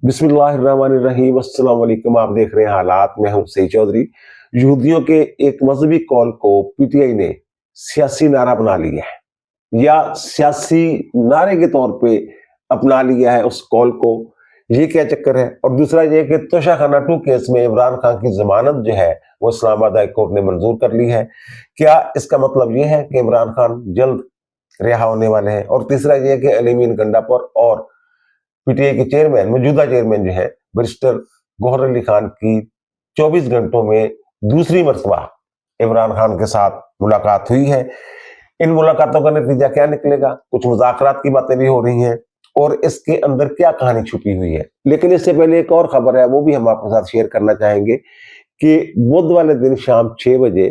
बिस्मिल्लाहिर्रहमानिर्रहीम। अस्सलाम वालेकुम। आप देख रहे हैं हालात। मैं हूं सईद चौधरी। यहूदियों के एक मजहबी कॉल को पीटीआई ने सियासी नारा बना लिया है या सियासी नारे के तौर पे अपना लिया है उस कॉल को। ये क्या चक्कर है? और दूसरा ये कि तोशाखाना 2 केस में इमरान खान की जमानत जो है वो इस्लामाबाद हाई कोर्ट ने मंजूर कर ली है। क्या इसका मतलब ये है कि इमरान खान जल्द रिहा होने वाले हैं? और तीसरा ये कि अलीमीन गंडापुर और पीटीआई के चेयरमैन, मौजूदा चेयरमैन जो है बैरिस्टर गौहर अली खान की 24 घंटों में दूसरी मरतबा इमरान खान के साथ मुलाकात हुई है। इन मुलाकातों का नतीजा क्या निकलेगा? कुछ मुज़ाकरात की बातें भी हो रही हैं और इसके अंदर क्या कहानी छुपी हुई है। लेकिन इससे पहले एक और खबर है, वो भी हम आपके साथ शेयर करना चाहेंगे कि बुध वाले दिन शाम 6 बजे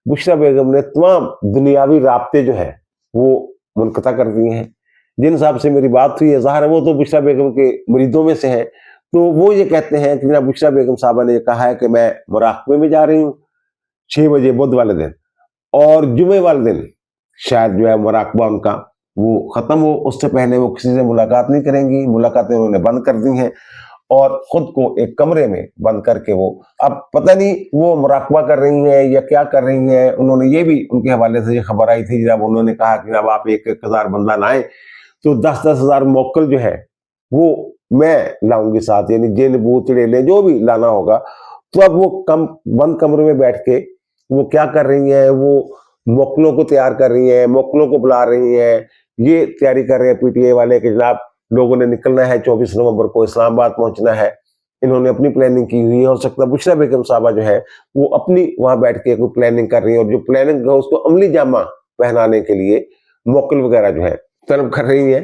बुशरा बेगम ने तमाम दुनियावी राब्ते जो है वो मुनक़ता कर दिए हैं। जिन साहब से मेरी बात हुई है, ज़ाहिर है वो तो बुशरा बेगम के मुरीदों में से हैं। तो वो ये कहते हैं कि जनाब बुशरा बेगम साहबा ने कहा है कि मैं मुराक़बे में जा रही हूँ 6 बजे बुध वाले दिन, और जुमे वाले दिन शायद जो है मुराक़बा उनका वो ख़त्म हो, उससे पहले वो किसी से मुलाकात नहीं करेंगी। मुलाकातें उन्होंने बंद कर दी हैं और खुद को एक कमरे में बंद करके वो अब पता नहीं वो मुराक़बा कर रही हैं या क्या कर रही हैं। उन्होंने ये भी, उनके हवाले से ये खबर आई थी जब उन्होंने कहा कि जब आप 1-1 हज़ार बंदा लाएं तो 10-10 हज़ार मोक्कल जो है वो मैं लाऊंगी साथ, यानी जिन भूत चुड़ैलें जो भी लाना होगा। तो अब वो बंद कमरे में बैठ के वो क्या कर रही हैं, वो मोक्कलों को तैयार कर रही हैं, मोक्कलों को बुला रही हैं, ये तैयारी कर रहे हैं पीटीआई वाले कि जनाब लोगों ने निकलना है, 24 नवंबर को इस्लामाबाद पहुंचना है। इन्होंने अपनी प्लानिंग की हुई है। हो सकता है बुशरा बेगम साहबा जो है वो अपनी वहां बैठ के कोई प्लानिंग कर रही है और जो प्लानिंग है उसको अमली जामा पहनाने के लिए मोक्कल वगैरह जो है तलब कर रही है।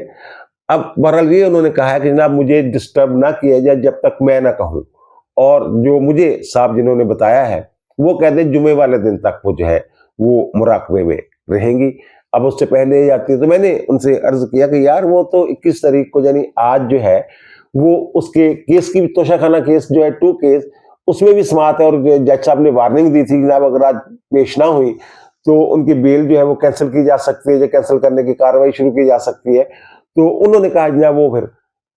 अब बहरहाल ये उन्होंने कहा है कि जनाब मुझे डिस्टर्ब ना किया जाए जब तक मैं ना कहूं, और जो मुझे साहब जिन्होंने बताया है वो कहते हैं जुमे वाले दिन तक वो जो है वो मुराक़बे में रहेंगी। अब उससे पहले जाती है तो मैंने उनसे अर्ज किया कि यार वो तो 21 तारीख को यानी आज जो है वो उसके केस की, तोशाखाना केस जो है 2 केस, उसमें भी समात है और जज साहब ने वार्निंग दी थी जनाब अगर आज पेश ना हुई तो उनकी बेल जो है वो कैंसिल की जा सकती है या कैंसिल करने की कार्रवाई शुरू की जा सकती है। तो उन्होंने कहा जनाब वो फिर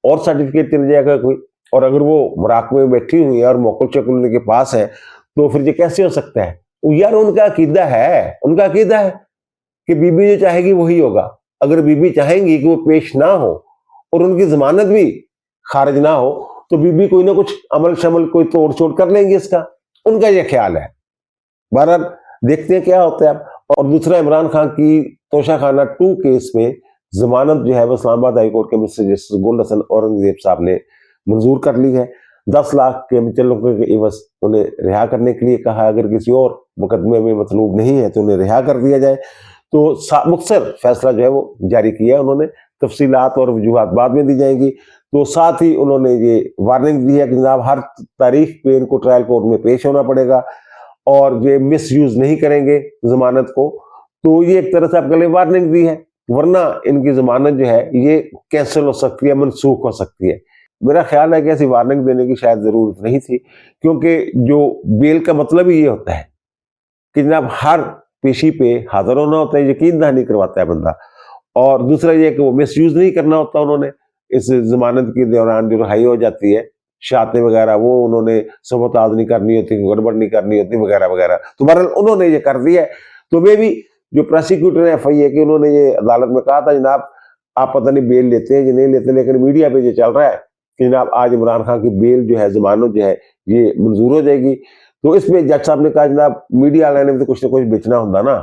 और सर्टिफिकेट चल जाएगा कोई, और अगर वो मुराक़बे में बैठी हुई है और मोक्कल चक्ल उनके पास है तो फिर ये कैसे हो सकता है? यार उनका अकीदा है, उनका अकीदा है कि बीबी जो चाहेगी वही होगा। अगर बीबी चाहेंगी कि वो पेश ना हो और उनकी जमानत भी खारिज ना हो तो बीबी कोई ना कुछ अमल शमल कोई तोड़ छोड़ कर लेंगे, इसका उनका ये ख्याल है। बहरहाल देखते हैं क्या होता है अब। और दूसरा, इमरान खान की तोशाखाना 2 केस में जमानत जो है वो इस्लामाबाद हाई कोर्ट के मिस्टर जस्टिस गुल हसन औरंगजेब साहब ने मंजूर कर ली है। 10 लाख के मुचल्लकों के एवज उन्हें रिहा करने के लिए कहा। अगर किसी और मुकदमे में मतलूब नहीं है तो उन्हें रिहा कर दिया जाए। तो मुख्तसर फैसला जो है वो जारी किया उन्होंने। तफसीलात और वजूहात बाद में दी जाएंगी। तो साथ ही उन्होंने ये वार्निंग दी है कि जनाब हर तारीख पे इनको ट्रायल कोर्ट में पेश होना पड़ेगा और ये मिस यूज नहीं करेंगे जमानत को। तो ये एक तरह से आपके लिए वार्निंग दी है, वरना इनकी जमानत जो है ये कैंसिल हो सकती है, मनसूख हो सकती है। मेरा ख्याल है कि ऐसी वार्निंग देने की शायद जरूरत नहीं थी, क्योंकि जो बेल का मतलब ही ये होता है कि जनाब हर पेशी पे हाजिर होना होता है, यकीन दहानी करवाता है बंदा। और दूसरा ये कि वो मिस यूज नहीं करना होता। उन्होंने इस जमानत के दौरान जो रिहाई हो जाती है, शातें वगैरह, वो उन्होंने सबूताज नहीं करनी होती, गड़बड़ नहीं करनी होती वगैरह वगैरह। तो बहरहाल उन्होंने ये कर दिया है। तो वे भी जो प्रोसिक्यूटर है FIA के, उन्होंने ये अदालत में कहा था जनाब आप पता नहीं बेल लेते हैं या नहीं लेते, लेकिन मीडिया पे ये चल रहा है कि जनाब आज इमरान खान की बेल जो है, जमानत जो है ये मंजूर हो जाएगी। तो इसमें जज साहब ने कहा जनाब मीडिया वाले ने तो कुछ ना कुछ बेचना होता ना,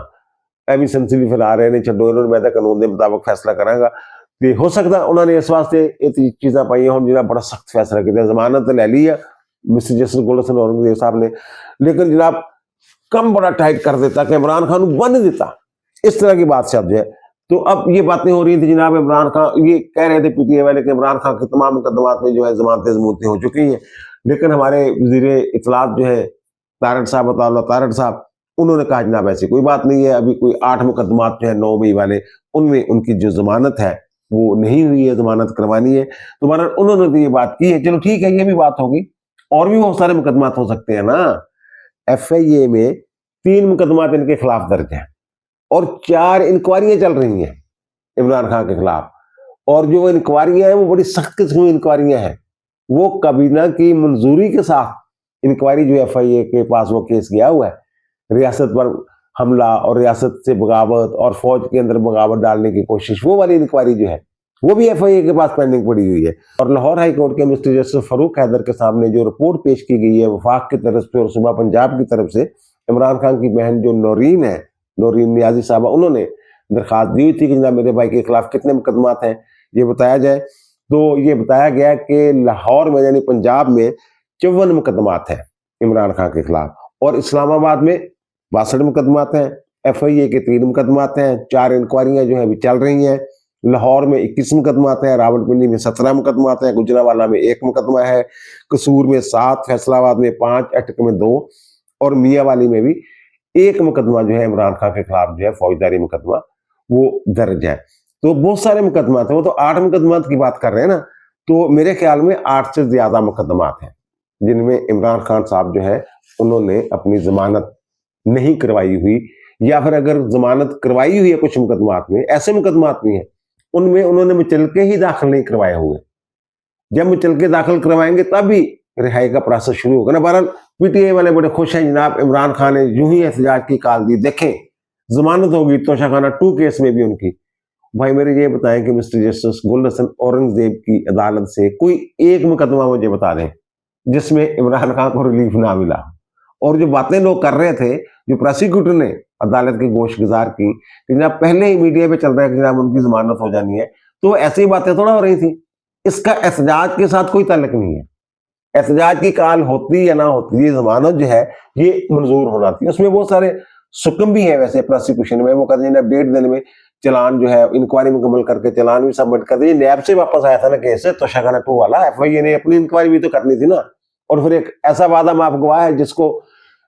एवं संसदी फैला रहे ने छो इन्होंने, मैं तो कानून के मुताबिक फैसला करांगा। तो हो सकता उन्होंने इस वास्ते ये चीज़ां पाई हम जनाब बड़ा सख्त फैसला किया, जमानत ले ली है मिस्टर जस्टिस गुल हसन औरंगजेब साहब ने, लेकिन जनाब कम बड़ा टाइट कर देता कि इमरान खान बन देता, इस तरह की बात साहब जो है। तो अब ये बातें हो रही थी जनाब इमरान खान ये कह रहे थे पीटीआई वाले कि इमरान खान के तमाम मुकदमात में जो है जमानतें जमूनतें हो चुकी हैं, लेकिन हमारे वजीर इत्तलात जो है तारड़ साहब, उन्होंने कहा जनाब ऐसी कोई बात नहीं है। अभी कोई 8 मुकदमात जो है 9 मई वाले, उनमें उनकी जो जमानत है वो नहीं हुई है, जमानत करवानी है। तो बहरहाल उन्होंने तो ये बात की है, चलो ठीक है, ये भी बात होगी। और भी बहुत सारे मुकदमात हो सकते हैं ना। FIA में 3 मुकदमात इनके खिलाफ दर्ज हैं और 4 इंक्वायरियां चल रही हैं इमरान खान के खिलाफ, और जो इंक्वायरियां हैं वो बड़ी सख्त किस्म की इंक्वायरियां हैं। वो काबीना की मंजूरी के साथ इंक्वायरी जो FIA के पास वो केस गया हुआ है, रियासत पर हमला और रियासत से बगावत और फौज के अंदर बगावत डालने की कोशिश, वो वाली इंक्वायरी जो है वो भी FIA के पास पेंडिंग पड़ी हुई है। और लाहौर हाई कोर्ट के मिस्टर जस्टिस फरूक हैदर के सामने जो रिपोर्ट पेश की गई है वफाक की तरफ से और सुबह पंजाब की तरफ से, इमरान खान की बहन जो नौरीन है, नौरीन नियाजी साहबा, उन्होंने दरखास्त दी हुई थी कि जनाब मेरे भाई के खिलाफ कितने मुकदमात हैं ये बताया जाए। तो ये बताया गया कि लाहौर में यानी पंजाब में 54 मुकदमात हैं इमरान खान के खिलाफ, और इस्लामाबाद में 62 मुकदमात हैं, FIA के 3 मुकदमात हैं, 4 इंक्वायरियां जो है अभी चल रही हैं। लाहौर में 21 मुकदमात हैं, रावलपिंडी में 17 मुकदमात हैं, गुजरांवाला में 1 मुकदमा है, कसूर में 7, फैसलाबाद में 5, अटक में 2 और मियाँवाली में भी 1 मुकदमा जो है इमरान खान के खिलाफ जो है फौजदारी मुकदमा वो दर्ज है। तो बहुत सारे मुकदमात हैं, वो तो 8 मुकदमात की बात कर रहे हैं ना, तो मेरे ख्याल में 8 से ज्यादा मुकदमात हैं जिनमें इमरान खान साहब जो है उन्होंने अपनी जमानत नहीं करवाई हुई, या फिर अगर जमानत करवाई हुई है कुछ मुकदमात में, ऐसे मुकदमात भी हैं उनमें उन्होंने मुचलके ही दाखिल नहीं करवाए हुए। जब मुचलके दाखिल करवाएंगे तब भी रिहाई का प्रोसेस शुरू होगा ना। बहरहाल PTI वाले बड़े खुश हैं जनाब, इमरान खान ने यूं ही एहतजाज की काल दी, देखें जमानत होगी तोशाखाना 2 केस में भी उनकी। भाई मेरे ये बताएं कि मिस्टर जस्टिस गुल हसन औरंगजेब की अदालत से कोई एक मुकदमा मुझे बता दें जिसमें इमरान खान को रिलीफ ना मिला। और जो बातें लोग कर रहे थे, जो प्रोसिक्यूटर ने अदालत की गोश गुजार की कि जनाब पहले ही मीडिया पे चल रहा है कि जनाब उनकी जमानत हो जानी है, तो ऐसी ही बातें थोड़ा हो रही थी। इसका एहतजाज के साथ कोई ताल्लुक नहीं है। एहतजाज की काल होती या ना होती, ये जमानत जो है ये मंजूर होना थी। उसमें बहुत सारे सुकम भी है वैसे प्रोसिक्यूशन में, वो कहते हैं 1.5 दिन में चलान जो है इंक्वायरी मुकम्मल करके चलान भी सबमिट कर दिए। नैब से वापस आया था ना केस, तोशाखाना 2 वाला, FIA ने अपनी इंक्वायरी भी तो करनी थी ना। और फिर एक ऐसा वादा माफ गवाह है जिसको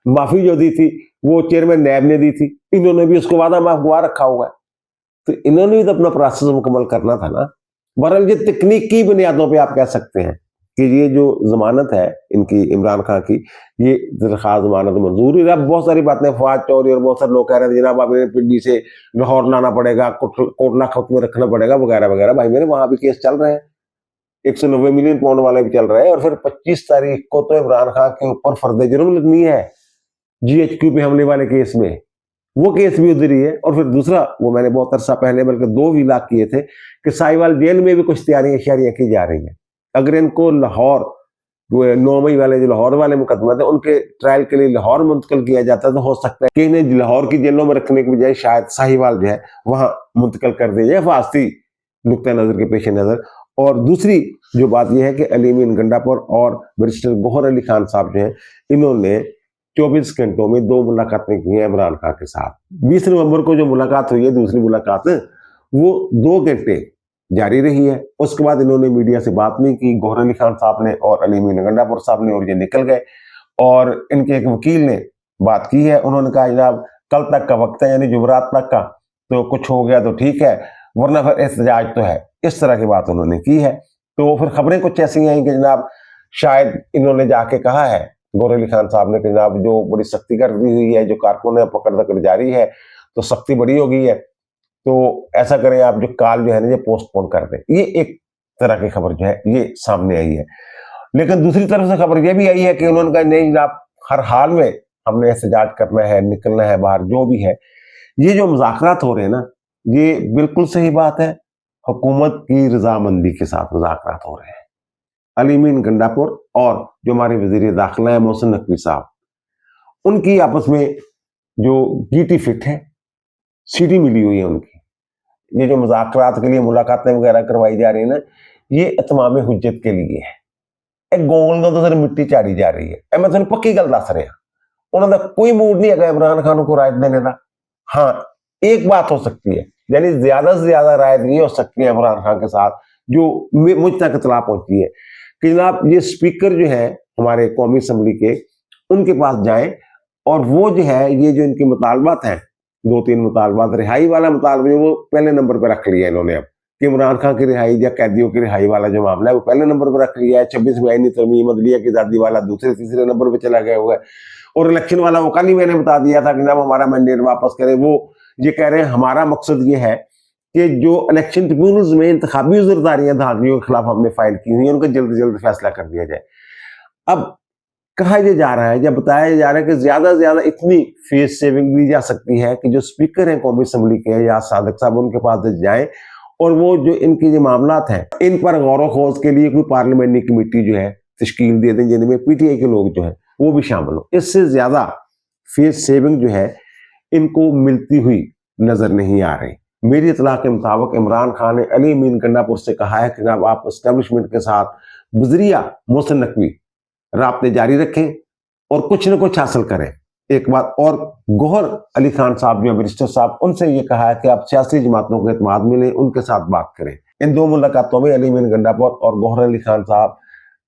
माफी जो दी थी वो चेयरमैन नैब ने दी थी, इन्होंने भी उसको वादा माफ गवाह रखा हुआ है, तो इन्होंने भी तो अपना प्रोसेस मुकम्मल करना था ना। बहरहाल ये तकनीकी बुनियादों पे आप कह सकते हैं कि ये जो जमानत है इनकी इमरान खान की, ये दरखास्त जमानत मंजूर हुई। अब बहुत सारी बातें फवाद चौधरी और बहुत सारे लोग कह रहे थे जनाब आपने पिंडी से लाहौर लाना पड़ेगा, कोटला खत में रखना पड़ेगा वगैरह वगैरह। भाई मेरे वहां भी केस चल रहे हैं, 190 मिलियन पाउंड वाले भी चल रहे हैं, और फिर 25 तारीख को तो इमरान खान के ऊपर फर्द जुर्म लगनी है GHQ पे हमले वाले केस में, वो केस भी उधर ही है। और फिर दूसरा वो मैंने बहुत अरसा पहले बल्कि 2 विलाक किए थे कि साहिवाल जेल में भी कुछ तैयारियां शारियां की जा रही हैं। अगर इनको लाहौर 9 मई वाले जो लाहौर वाले मुकदमा थे उनके ट्रायल के लिए लाहौर मुंतकिल किया जाता तो हो सकता है कि इन्हें लाहौर की जेलों में रखने की बजाय शायद साहिवाल जो है वहां मुंतकिल कर दिया जाए हिफाजती नुक्ता नजर के पेश नजर। और दूसरी जो बात यह है कि अलीमीन गंडापुर और बैरिस्टर गौहर अली खान साहब जो है इन्होंने 24 घंटों में 2 मुलाकातें की हैं इमरान खान के साथ। 20 नवंबर को जो मुलाकात हुई है, दूसरी मुलाकात, वो 2 घंटे जारी रही है। उसके बाद इन्होंने मीडिया से बात नहीं की, गौहर अली खान साहब ने और अलीमीन गंडापुर साहब ने, और ये निकल गए। और इनके एक वकील ने बात की है, उन्होंने कहा जनाब कल तक का वक्त है, यानी जुमरात तक का, तो कुछ हो गया तो ठीक है वरना फिर एहतजाज तो है। इस तरह की बात उन्होंने की है। तो फिर खबरें कुछ ऐसी आई कि जनाब शायद इन्होंने जाके कहा है गौहर अली खान साहब ने कि जनाब जो बड़ी सख्ती कर दी हुई है, जो कारकुन है पकड़ दकड़ जारी है, तो सख्ती बड़ी हो गई है, तो ऐसा करें आप जो काल जो है ना ये पोस्टपोन कर दें। ये एक तरह की खबर जो है ये सामने आई है। लेकिन दूसरी तरफ से खबर ये भी आई है कि उन्होंने कहा नहीं जनाब हर हाल में हमने एहतजाज करना है, निकलना है बाहर, जो भी है। ये जो मुज़ाकरात हो रहे हैं ना, ये बिल्कुल सही बात है, हुकूमत की रजामंदी के साथ मुज़ाकरात हो रहे हैं। अलीमीन गंडापुर और जो हमारे वजीर दाखिला है मोहसिन नकवी साहब, उनकी आपस में जो गीटी फिट है, सीटी मिली हुई है उनकी। ये जो मुज़ाकरात के लिए मुलाकातें वगैरह करवाई जा रही है ना, ये इत्माम हुज्जत के लिए है। एक गोल तो सिर्फ मिट्टी चाड़ी जा रही है। मैं तुम पक्की गल दस रहा, उन्होंने कोई मूड नहीं है इमरान खान को रायत देने का। हाँ एक बात हो सकती है, यानी ज्यादा से ज्यादा रायत नहीं हो सकती है इमरान खान के साथ, जो मुझ तक इतला पहुंची है कि जनाब ये स्पीकर जो है हमारे कौमी असम्बली के, उनके पास जाएं और वो जो है ये जो इनके मुतालबात हैं, 2-3 मुतालबात, रिहाई वाला मुतालबा वो पहले नंबर पर रख लिया इन्होंने। अब कि इमरान खान की रिहाई या कैदियों की रिहाई वाला जो मामला है वो पहले नंबर पर रख लिया है। 26 में आईनी तरमीम, अदलिया की आजादी वाला दूसरे तीसरे नंबर पर चला गया हुआ है। और इलेक्शन वाला वो कल ही मैंने बता दिया था कि जनाब हमारा मैंडेट वापस करें। वो ये कह रहे हैं हमारा मकसद ये है کہ جو الیکشن ٹریبیونلز میں انتخابی عذرداریاں دھاندلیوں کے خلاف ہم نے فائل کی ہوئی ہیں ان کا جلد جلد فیصلہ کر دیا جائے۔ اب کہا یہ جا رہا ہے یا بتایا جا رہا ہے کہ زیادہ سے زیادہ اتنی فیس سیونگ دی جا سکتی ہے کہ جو اسپیکر ہیں قومی اسمبلی کے یا صادق صاحب ان کے پاس جائیں اور وہ جو ان کے جو معاملات ہیں ان پر غور و خوض کے لیے کوئی پارلیمنٹری کمیٹی جو ہے تشکیل دے دیں جن میں پی ٹی آئی کے لوگ جو ہیں وہ بھی شامل ہو۔ اس سے زیادہ فیس سیونگ جو ہے ان کو ملتی ہوئی نظر نہیں آ رہی۔ میری اطلاع کے مطابق عمران خان نے علی امین گنڈا پور سے کہا ہے کہ جناب آپ اسٹیبلشمنٹ کے ساتھ بذریعہ محسن نقوی رابطے جاری رکھیں اور کچھ نہ کچھ حاصل کریں۔ ایک بات اور، گوہر علی خان صاحب جو منسٹر صاحب ان سے یہ کہا ہے کہ آپ سیاسی جماعتوں کو اعتماد ملیں ان کے ساتھ بات کریں۔ ان دو ملاقاتوں میں علی امین گنڈا پور اور گوہر علی خان صاحب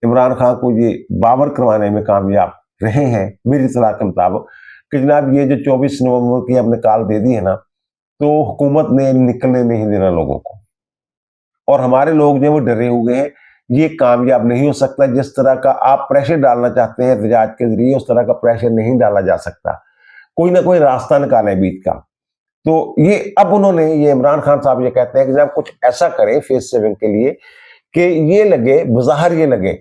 عمران خان کو یہ باور کروانے میں کامیاب رہے ہیں میری اطلاع کے مطابق کہ جناب یہ جو 24 نومبر کی آپ نے کال دے دی ہے نا تو حکومت نے نکلنے نہیں دینا لوگوں کو، اور ہمارے لوگ جو وہ ڈرے ہوئے ہیں، یہ کامیاب نہیں ہو سکتا۔ جس طرح کا آپ پریشر ڈالنا چاہتے ہیں احتجاج کے ذریعے اس طرح کا پریشر نہیں ڈالا جا سکتا، کوئی نہ کوئی راستہ نکالیں بیچ کا۔ تو یہ اب انہوں نے یہ عمران خان صاحب یہ کہتے ہیں کہ جناب کچھ ایسا کریں فیس سیونگ کے لیے کہ یہ لگے، بظاہر یہ لگے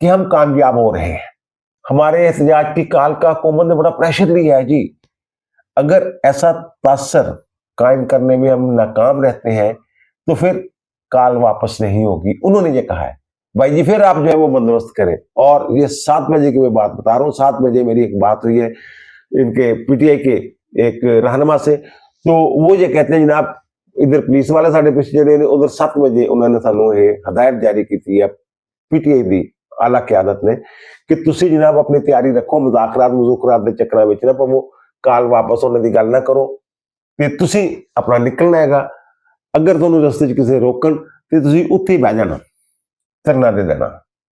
کہ ہم کامیاب ہو رہے ہیں۔ ہمارے احتجاج کی کال کا حکومت نے بڑا پریشر لیا ہے جی، اگر ایسا تاثر قائم کرنے میں ہم ناکام رہتے ہیں تو پھر کال واپس نہیں ہوگی۔ انہوں نے یہ کہا ہے بھائی جی پھر آپ جو ہے وہ بندوبست کریں۔ اور یہ 7 بجے کی میں بات بتا رہا ہوں، 7 بجے میری ایک بات ہوئی ہے ان کے پی ٹی آئی کے ایک رہنما سے، تو وہ یہ کہتے ہیں جناب ادھر پولیس والے ساڑھے پیچھے چلے، ادھر 7 بجے انہوں نے سانوں یہ ہدایت جاری کی تھی پی ٹی آئی دی اعلیٰ قیادت نے کہ تسی جناب اپنی تیاری رکھو، مذاکرات دے چکراں وچ نہ پو، کال واپس ہونے دی گل نہ کرو کہ تسی اپنا نکلنا ہے گا، اگر تمہیں رستے چ کسی روکن تو تسی اتھے ہی بہ جانا، کرنا دے دینا،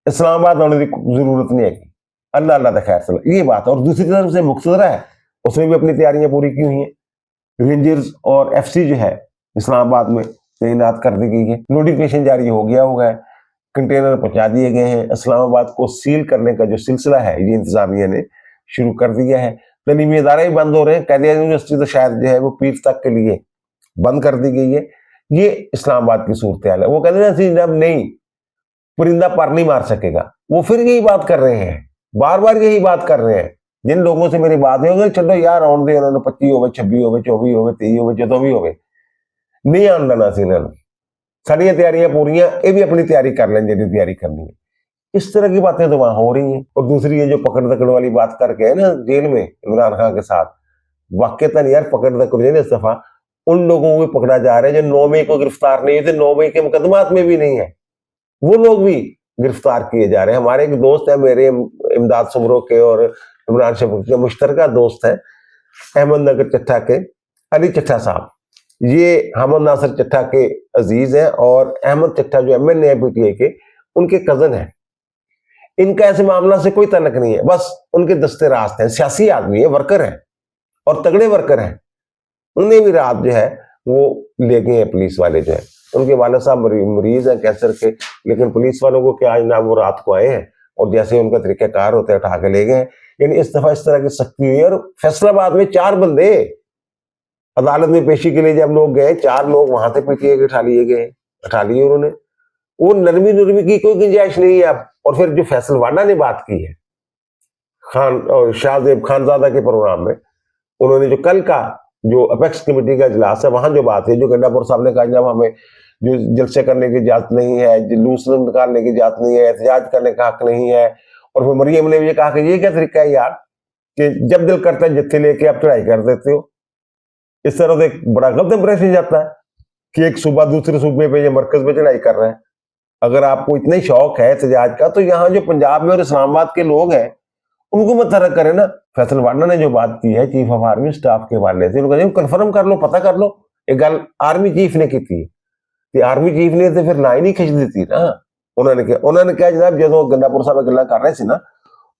اسلام آباد آنے کی ضرورت نہیں ہے گی، اللہ اللہ کا خیر صلاح، یہ بات ہے۔ اور دوسری طرف سے مقتدرہ ہے، اس نے بھی اپنی تیاریاں پوری کی ہوئی ہیں، رینجرز اور ایف سی جو ہے اسلام آباد میں تعینات کر دی گئی ہے، نوٹیفکیشن جاری ہو گیا ہے، کنٹینر پہنچا دیے گئے ہیں، اسلام آباد کو سیل کرنے کا جو سلسلہ ہے یہ انتظامیہ نے شروع کر دیا ہے، تعلیمی ادارے بھی بند ہو رہے ہیں، قائد اعظم یونیورسٹی تو شاید جو ہے وہ پیر تک کے لیے بند کر دی گئی ہے۔ یہ اسلام آباد کی صورتحال ہے۔ وہ کہتے ہیں جب نہیں پرندہ پر نہیں مار سکے گا، وہ پھر یہی بات کر رہے ہیں، بار بار یہی بات کر رہے ہیں۔ جن لوگوں سے میری بات ہوئی چلو یار آن دے، انہوں نے 25 ہوئے 26 ہوئے 24 ہوئے 23 ہوئے جدوں بھی ہوئے نہیں آن لینا سی انہوں نے، ساری تیاریاں پوریاں، یہ بھی اپنی تیاری کر لیں جی تیاری کرنی ہے۔ اس طرح کی باتیں تو وہاں ہو رہی ہیں۔ اور دوسری یہ جو پکڑ دکڑ والی بات کر کے ہے نا جیل میں عمران خان کے ساتھ، واقعتاً یار پکڑ دکڑ جو ہے اس دفعہ ان لوگوں کو پکڑا جا رہا ہے جو 9 مئی کو گرفتار نہیں ہوئے تھے، 9 مئی کے مقدمات میں بھی نہیں ہے، وہ لوگ بھی گرفتار کیے جا رہے ہیں۔ ہمارے ایک دوست ہیں میرے امداد سمرو کے اور عمران شفیق کے مشترکہ دوست ہیں، احمد نگر چٹھا کے علی چٹھا صاحب، یہ حمد ناصر چٹھا کے عزیز ہیں، اور احمد چٹھا جو M N A P T I کے ان کے کزن ہیں۔ ان کا ایسے معاملہ سے کوئی تعلق نہیں ہے، بس ان کے دستے راست ہیں، سیاسی آدمی ہے، ورکر ہیں اور تگڑے ورکر ہیں۔ انہیں بھی رات جو ہے وہ لے گئے ہیں پولیس والے جو ہے، ان کے والد صاحب مریض ہیں کینسر کے، لیکن پولیس والوں کو کیا جناب وہ رات کو آئے ہیں اور جیسے ان کا طریقہ کار ہوتا ہے اٹھا کے لے گئے ہیں۔ یعنی اس دفعہ اس طرح کی سختی ہوئی ہے۔ اور فیصلہ آباد میں 4 بندے عدالت میں پیشی کے لیے جب لوگ گئے، 4 لوگ وہاں سے پی ٹی آئی کے اٹھا لیے انہوں نے، وہ نرمی کی کوئی گنجائش نہیں ہے اب۔ اور پھر جو فیصل وانڈا نے بات کی ہے خان اور شاہ زیب خانزادہ کے پروگرام میں، انہوں نے جو کل کا جو اپیکس کمیٹی کا اجلاس ہے وہاں جو بات ہے، جو گنڈا پور صاحب نے کہا جب ہمیں جو جلسے کرنے کی اجازت نہیں ہے، جلوس نکالنے کی اجازت نہیں ہے، احتجاج کرنے کا حق نہیں ہے، اور پھر مریم نے یہ کہا کہ یہ کیا طریقہ ہے یار کہ جب دل کرتا ہے جتھے لے کے آپ چڑھائی کر دیتے ہو۔ اس طرح سے ایک بڑا غلط امپریشن جاتا ہے کہ ایک صوبہ دوسرے صوبے پہ یا مرکز پہ چڑھائی کر رہا ہے۔ اگر آپ کو اتنا ہی شوق ہے احتجاج کا تو یہاں جو پنجاب میں اور اسلام آباد کے لوگ ہیں ان کو متحرک کریں نا۔ فیصل وانڈا نے جو بات کی ہے چیف آف آرمی سٹاف کے حوالے سے، انہوں نے کنفرم کر لو، پتہ کر لو، ایک گل آرمی چیف نے کی تھی کہ آرمی چیف نے تو پھر لائن ہی کھینچ دی تھی نا۔ انہوں نے کہا جناب جب گنڈا پور صاحب گلا کر رہے تھے نا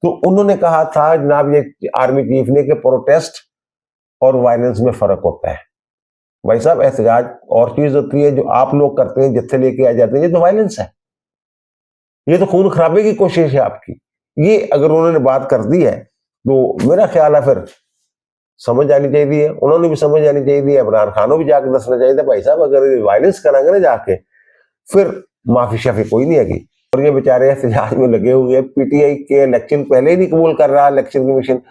تو انہوں نے کہا تھا جناب یہ آرمی چیف نے کہ پروٹیسٹ اور وائلنس میں فرق ہوتا ہے۔ بھائی صاحب احتجاج اور چیز ہوتی ہے، جو آپ لوگ کرتے ہیں جتھے لے کے آ جاتے ہیں، یہ تو وائلنس ہے، یہ تو خون خرابے کی کوشش ہے آپ کی۔ یہ اگر انہوں نے بات کر دی ہے تو میرا خیال ہے پھر समझ आनी चाहिए, उन्होंने भी समझ आनी चाहिए, इमरान खान को भी जाके दसना चाहिए भाई साहब अगर वायलेंस करांगे ना जाके फिर माफी शाफी कोई नहीं आएगी। और ये बेचारे एहतजाज में लगे हुए हैं, पीटीआई के इलेक्शन पहले ही नहीं कबूल कर रहा इलेक्शन कमीशन,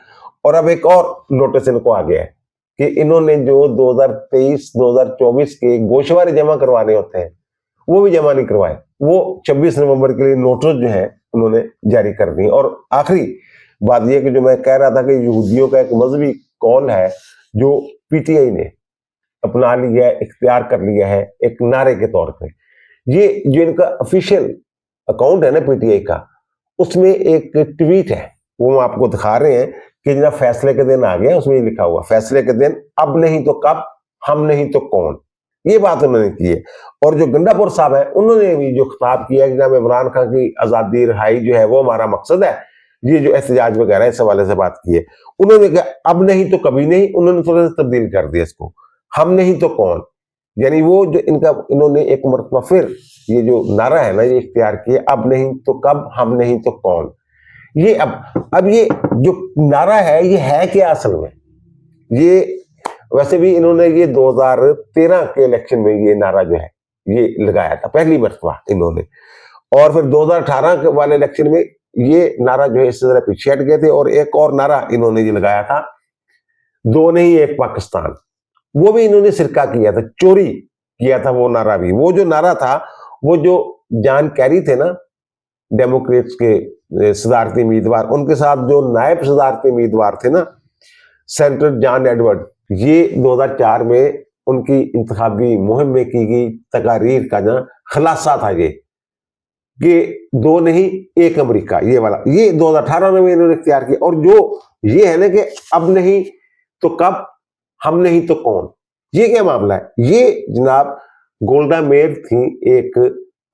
और अब एक और नोटिस इनको आ गया है कि इन्होंने जो 2023-2024 के गोशवारे जमा करवाने होते हैं वो भी जमा नहीं करवाए, वो 26 नवंबर के लिए नोटिस जो है उन्होंने जारी कर दी। और आखिरी बात यह कि जो मैं कह रहा था कि यहूदियों का एक मजहबी कौल है जो पीटीआई ने अपना लिया है, इख्तियार कर लिया है एक नारे के तौर पे। ये जो इनका ऑफिशियल अकाउंट है ना पीटीआई का, उसमें एक ट्वीट है वो हम आपको दिखा रहे हैं कि जनाब फैसले के दिन आ गया, उसमें लिखा हुआ फैसले के दिन, अब नहीं तो कब, हम नहीं तो कौन, ये बात उन्होंने की है। और जो गंडापुर साहब है उन्होंने भी जो खिताब किया कि जनाब इमरान खान की आजादी रिहाई जो है वो हमारा मकसद है, ये जो एहतजाज वगैरह इस हवाले से बात की है, उन्होंने कहा अब नहीं तो कभी नहीं, उन्होंने थोड़ा सा तब्दील कर दिया इसको, हम नहीं तो कौन, यानी वो जो इनका इन्होंने एक मरतबा फिर ये जो नारा है ना ये इख्तियार किया, अब नहीं तो कब, हम नहीं तो कौन। ये अब ये जो नारा है ये है क्या असल में, ये वैसे भी इन्होंने ये 2013 के इलेक्शन में ये नारा जो है ये लगाया था पहली मरतबा इन्होंने, और फिर 2018 वाले इलेक्शन में ये नारा जो है इससे जरा पीछे हट गए थे, और एक और नारा इन्होंने ये लगाया था, दो नहीं एक पाकिस्तान, वो भी इन्होंने सिरका किया था, चोरी किया था वो नारा भी। वो जो नारा था वो जो जॉन कैरी थे ना डेमोक्रेट्स के सदारती उम्मीदवार, उनके साथ जो नायब सदारती उम्मीदवार थे ना सेनेटर जॉन एडवर्ड, ये 2004 में उनकी इंतखाबी मुहिम में की गई तकारीर का ना खुलासा था ये कि दो नहीं एक अमेरिका, ये वाला ये 2018 में इन्होंने इख्तियार किया। और जो ये है ना कि अब नहीं तो कब, हम नहीं तो कौन, ये क्या मामला है, ये जनाब गोल्डा मेयर थी एक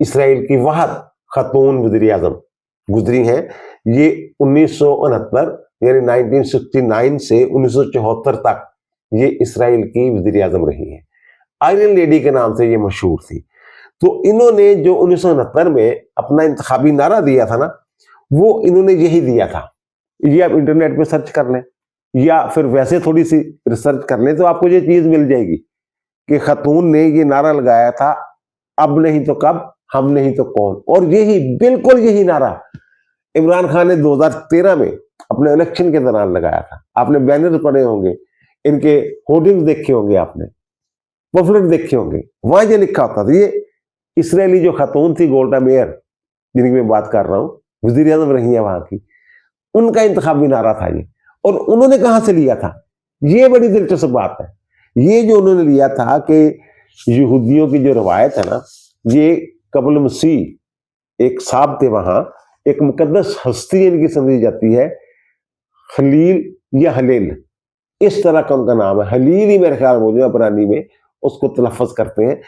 इसराइल की वाहद खातून वज़ीर आज़म गुजरी हैं, ये 1969 यानी 1969 से 1974 तक ये इसराइल की वज़ीर आज़म रही हैं, आयरन लेडी के नाम से ये मशहूर थी। तो इन्होंने जो 1969 में अपना इंतखाबी नारा दिया था ना वो इन्होंने यही दिया था, ये आप इंटरनेट पे सर्च कर लें या फिर वैसे थोड़ी सी रिसर्च कर लें तो आपको ये चीज मिल जाएगी कि खातून ने ये नारा लगाया था, अब नहीं तो कब, हम नहीं तो कौन। और यही बिल्कुल यही नारा इमरान खान ने 2013 में अपने इलेक्शन के दौरान लगाया था। आपने बैनर पढ़े होंगे, इनके होर्डिंग्स देखे होंगे, आपने पम्फलेट देखे होंगे, वहां ये लिखा होता था, ये इसराइली जो खातून थी गोल्डा मेयर जिनकी मैं बात कर रहा हूँ, वज़ीर आज़म रही है वहां की, उनका इंतखाबी नारा था ये। और उन्होंने कहां से लिया था, ये बड़ी दिलचस्प बात है। ये जो उन्होंने लिया था कि यहूदियों की जो रवायत है ना, ये कबल मसीह एक साहब थे वहां, एक मुकद्दस हस्ती इनकी समझी जाती है, खलील या हलील, इस तरह का उनका नाम है, हलील ही मेरे ख्याल में अबरानी में उसको तलफ़्फ़ुज़ करते हैं।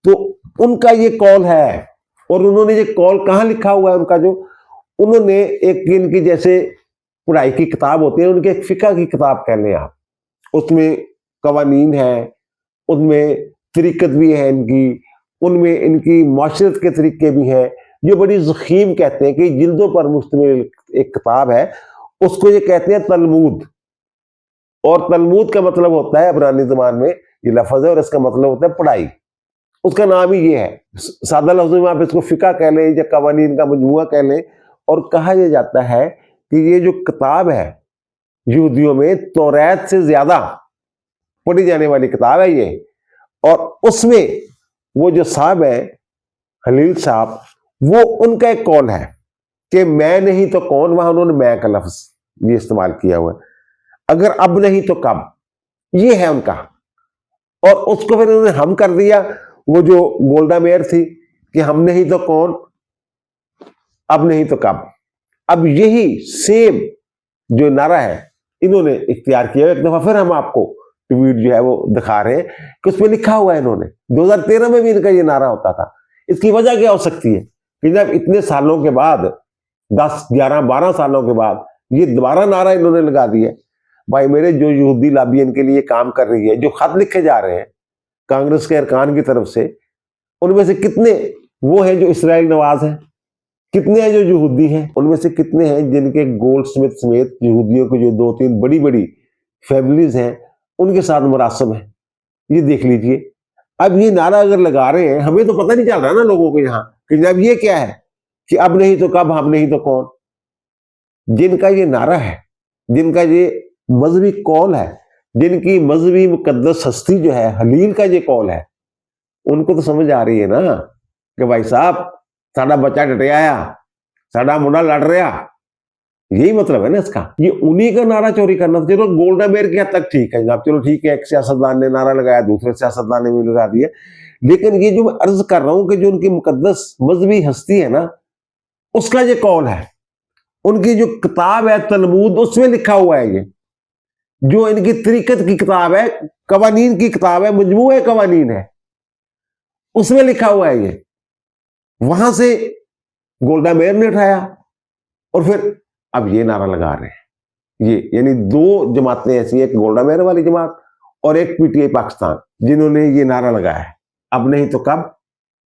तो उनका ये कॉल है, और उन्होंने ये कॉल कहाँ लिखा हुआ है उनका, जो उन्होंने एक इनकी जैसे पढ़ाई की किताब होती है, उनके एक फिका की किताब कह लें आप, उसमें कवानीन है, उनमें तरीकत भी है इनकी, उनमें इनकी माशरत के तरीके भी हैं, जो बड़ी ज़ख़ीम कहते हैं कि जिल्दों पर मुश्तमिल एक किताब है, उसको ये कहते हैं तलमूद। और तलमूद का मतलब होता है अबरानी ज़बान में ये लफ्ज़ है, और इसका मतलब होता है पढ़ाई, उसका नाम ही ये है। सादा लफ्ज़ों में आप इसको फिका कह लें या कवानीन का मजमुआ कह लें। और कहा यह जाता है कि ये जो किताब है यहूदियों में तौरात से ज्यादा पढ़ी जाने वाली किताब है ये। और उसमें वो जो साहब है खलील साहब, वो उनका एक कौल है कि मैं नहीं तो कौन, वहां उन्होंने मैं का लफ्ज ये इस्तेमाल किया हुआ है, अगर अब नहीं तो कब, ये है उनका। और उसको फिर उन्होंने हम कर दिया, वो जो गोल्डा मेयर थी कि हम नहीं तो कौन, अब नहीं तो कब। अब यही सेम जो नारा है इन्होंने इख्तियार किया। एक दफा फिर हम आपको ट्वीट जो है वो दिखा रहे हैं कि उसमें लिखा हुआ है इन्होंने, 2013 में भी इनका ये नारा होता था। इसकी वजह क्या हो सकती है कि जब इतने सालों के बाद, 10, 11, 12 सालों के बाद ये दोबारा नारा इन्होंने लगा दिया। भाई मेरे, जो यहूदी लाबी इनके लिए काम कर रही है, जो खत लिखे जा रहे हैं कांग्रेस के अरकान की तरफ से, उनमें से कितने वो हैं जो इसराइल नवाज हैं, कितने हैं जो यहूदी हैं, उनमें से कितने हैं जिनके गोल्ड स्मिथ समेत यहूदियों की जो 2-3 बड़ी बड़ी फैमिलीज हैं, उनके साथ मरासम है, ये देख लीजिए। अब ये नारा अगर लगा रहे हैं, हमें तो पता नहीं चल रहा ना लोगों को यहाँ कि जब ये क्या है कि अब नहीं तो कब, हम नहीं तो कौन। जिनका ये नारा है, जिनका ये मजहबी कौल है, जिनकी मजहबी मुकद्दस हस्ती जो है हलील का ये कौल है, उनको तो समझ आ रही है ना कि भाई साहब साडा बच्चा डटिया आ, साडा मुंडा लड़ रहा, यही मतलब है ना इसका। ये उन्हीं का नारा चोरी करना था। चलो गोल्डन बेयर की हद तक ठीक है जनाब, चलो ठीक है, एक सियासतदान ने नारा लगाया, दूसरे सियासतदान ने भी लगा दिया, लेकिन ये जो मैं अर्ज कर रहा हूं कि जो उनकी मुकद्दस मजहबी हस्ती है ना, उसका ये कौल है, उनकी जो किताब है तलमूद, उसमें लिखा हुआ है ये, जो इनकी तरीकत की किताब है, कवानीन की किताब है, मजमूए कवानीन है, उसमें लिखा हुआ है ये। वहां से गोल्डन बेयर ने उठाया और फिर अब ये नारा लगा रहे हैं। ये यानी दो जमातें ऐसी, एक गोल्डन बेयर वाली जमात और एक पीटीआई पाकिस्तान, जिन्होंने ये नारा लगाया है, अब नहीं तो कब,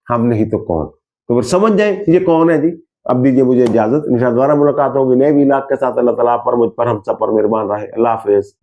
हम नहीं तो कौन। तो फिर समझ जाए ये कौन है जी। अब दीजिए मुझे इजाजत, इंशाअल्लाह दोबारा मुलाकात होगी नए व्लॉग के साथ। अल्लाह ताला आप पर, मुझ पर, हम सब पर मेहरबान रहे। अल्लाह हाफिज।